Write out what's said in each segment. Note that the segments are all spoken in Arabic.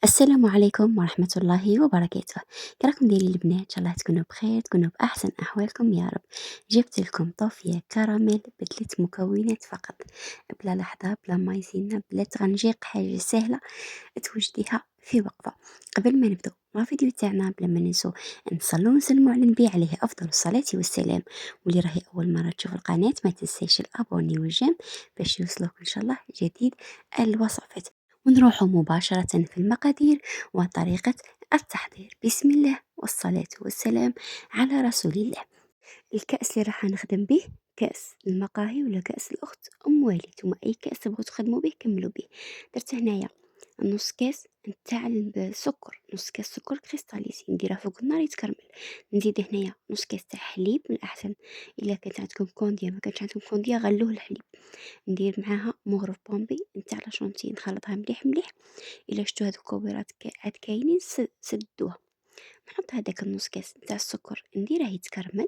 السلام عليكم ورحمة الله وبركاته. كي راكم دايرين البنات؟ ان شاء الله تكونوا بخير، تكونوا باحسن احوالكم يا رب. جبت لكم طوفية كراميل بثلاث مكونات فقط، بلا لحظة، بلا مايزينا، بلا تغنجيق، حاجة سهلة توجديها في وقفة. قبل ما نبدأ مع الفيديو تاعنا، بلا ما ننسوا نصلوا ونسلموا على النبي عليه افضل الصلاة والسلام. واللي راهي اول مرة تشوف القناة ما تنسيش الابوني والجيم باش يوصلوك ان شاء الله جديد الوصفات. ونروح مباشرة في المقادير وطريقة التحضير. بسم الله والصلاة والسلام على رسول الله. الكأس اللي راح نخدم به كأس المقاهي ولا كأس الأخت أم والد، وما أي كأس تبغوا تخدموا به كملوا به. درت هنايا نص كاس نتاع السكر، نص كاس سكر كريستاليزي نديرها فوق النار يتكرمل. نزيد هنايا نص كاس تاع حليب، من الأحسن إلا كانت عندكم كونديا، ما كانش عندكم كونديا غلوه الحليب. ندير معاها مغرف بومبي نتاع لا شونتي، نخلطها مليح مليح. إلا شتو هادو الكويرات عاد كاينين سدوها. نحط هداك النص كاس نتاع السكر نديره يتكرمل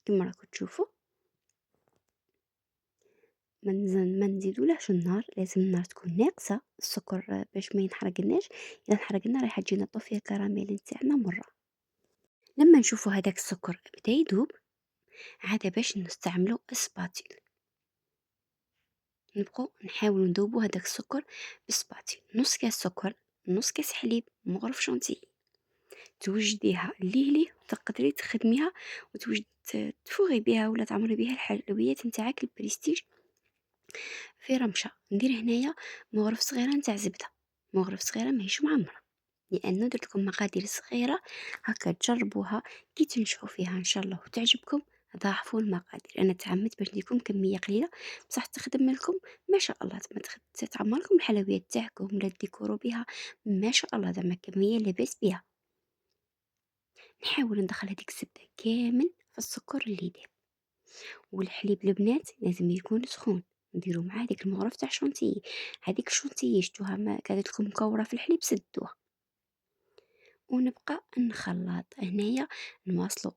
كما راكم تشوفوا. ما نزيدولهش النار، لازم النار تكون ناقصة السكر باش ما ينحرقناش. إذا انحرقنا رايحة تجينا طوفية كراميل نتاعنا مرة. لما نشوفوا هداك السكر بدا يذوب، عاد باش نستعملو اسباتيل. نبقوا نحاولوا نذوبوا هداك السكر بالسباتيل. نص كاس سكر، نص كاس حليب، مغرف شونتي، توجديها ليه تقدري تخدميها تفوغي بها ولا تعمري بها الحلويات نتاعك البريستيج في رمشة. ندير هنايا مغرف صغيرة نتاع زبدة، مغرف صغيرة ماهيش معمرة، لأنه درت لكم مقادير صغيرة هكا تجربوها. كي تنجحوا فيها إن شاء الله وتعجبكم ضاعفوا المقادير. أنا تعمدت باش نديركم كمية قليلة بصح تخدم لكم ما شاء الله، تعمر لكم الحلويات تاعكم ولا تديكوروا بها ما شاء الله، زعما كمية لاباس بها. نحاول ندخل هذيك الزبدة كامل في السكر اللي داب. والحليب البنات لازم يكون سخون. نديرو مع هذيك المغرف تاع شونتيي، هذيك الشونتيي شتوها ما كانت لكم مكورة في الحليب سدوها. ونبقى نخلط هنايا، نواصلوا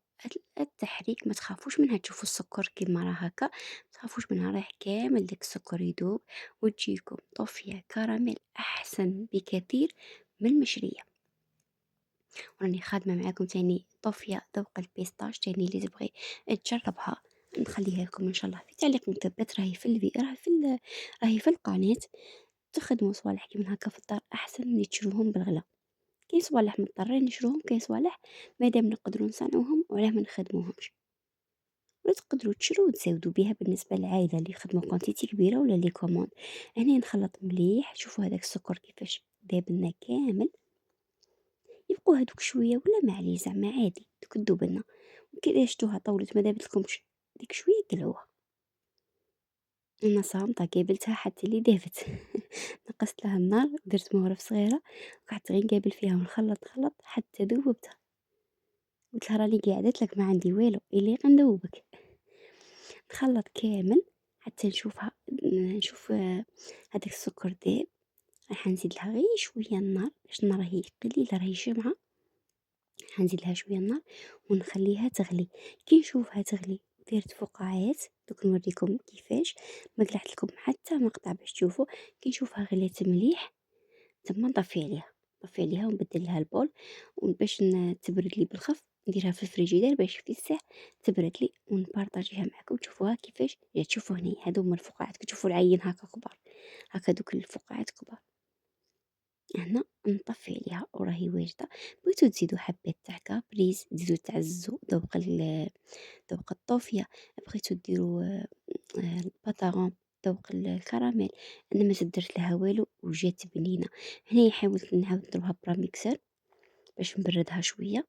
التحريك. ما تخافوش منها، تشوفوا السكر كيما راه هكا، ما تخافوش منها، رايح كامل داك السكر يذوب وتجيكم طوفية كراميل احسن بكثير من المشريه. وراني خادمة معاكم تاني طوفية ذوق البيستاش تاني، اللي تبغي تجربها نخليها لكم ان شاء الله في تعليق مثبت. راهي في راهي في القناة. تخدموا صوالح كيما هكا في الدار احسن من تشروهم بالغلا. كاين صوالح مضطرين نشروهم، كاين صوالح مادام نقدروا نصنعوهم وعلاه ما نخدموهمش. ولا تقدروا تشرو وتزودوا بها بالنسبه للعائله اللي يخدموا كونتيتي كبيره ولا لي كوموند. هنا نخلط مليح، شوفوا هذاك السكر كيفاش داب لنا كامل. يبقوا هذوك شويه ولا معليش زعما عادي دوك الذوب لنا. وكذا شتوها طولت ما دابتلكمش ديك شويه دلعوها. انا صامته قابلتها حتى اللي دافت. نقصت لها النار، درت مغرف صغيره وقعدت غير نقابل فيها ونخلط خلط حتى ذوبتها. قلت لها راني قعدت لك ما عندي والو اللي غندوبك. نخلط كامل حتى نشوف هذاك السكر داب. راح نزيد لها غير شويه النار باش النار راهي قليله راهي جمعه. حنزيد لها شويه النار ونخليها تغلي. كي نشوفها تغلي درت فقاعات، دوك نوريكم كيفاش. ما قلعت لكم حتى مقطع باش تشوفوا. كي نشوفها غليت مليح تما نطفي عليها، نطفي عليها ونبدل لها البول. وباش تبرد لي بالخف نديرها في الفريجيدير باش في الساعة تبرد لي ونبارطاجيها معكم تشوفوها كيفاش. يا تشوفوا هنا هادو هما الفقاعات، كتشوفوا العين هكا كبار، هكا دوك الفقاعات كبار. هنا نطفي عليها وراهي واجده. بغيتو تزيدوا حبات تاع كابريز تزيدوا تعززوا ذوق الطوفيه. بغيتو ديروا البطاغون ذوق الكراميل. انا ما درت لها والو وجات بنينه. هنا حاولت نعاود نديرها براميكسر باش نبردها شويه.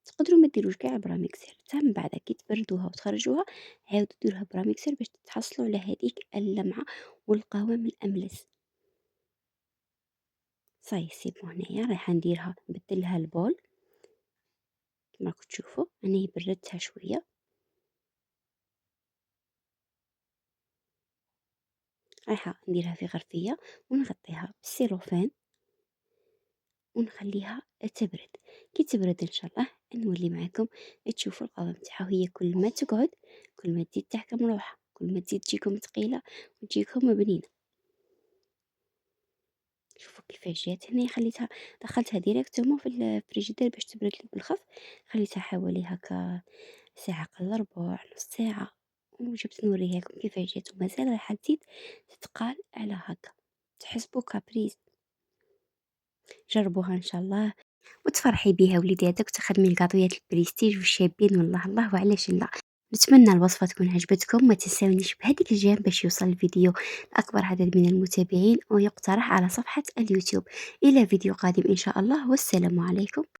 تقدروا ما ديروش كاع براميكسر، حتى من بعد كي تبردوها وتخرجوها عاودوا ديروها براميكسر باش تحصلوا على هذيك اللمعه والقوام الاملس. صاي سي بون. هنايا رايحه نديرها نبدلها البول كما راكم تشوفوا. انا بردتها شويه، رايحه نديرها في غرفيه ونغطيها بالسيلوفان ونخليها تبرد. كي تبرد ان شاء الله نولي معكم تشوفوا القوام تاعها. هي كل ما تقعد كل ما تزيد تحكم روحها، كل ما تزيد تجيكم ثقيله وتجيكم بنينه. شوفوا كيفاش جات هنايا، خليتها دخلتها ديريكتومون في الفريجيدير باش تبرد لي بالخف، خليتها حوالي هكا ساعة إلا ربع، نص ساعة، وجبت نوريها لكم كيفاش جات، ومازال راح تزيد تتقال على هكا، تحسبوا كابريز. جربوها إن شاء الله وتفرحي بيها وليداتك، وتخدمي القاطويات البريستيج والشابين، والله الله وعلاش لا. نتمنى الوصفة تكون عجبتكم، ما تنساونيش بهذيك الجيم باش يوصل الفيديو لأكبر عدد من المتابعين، ويقترح على صفحة اليوتيوب. إلى فيديو قادم إن شاء الله، والسلام عليكم.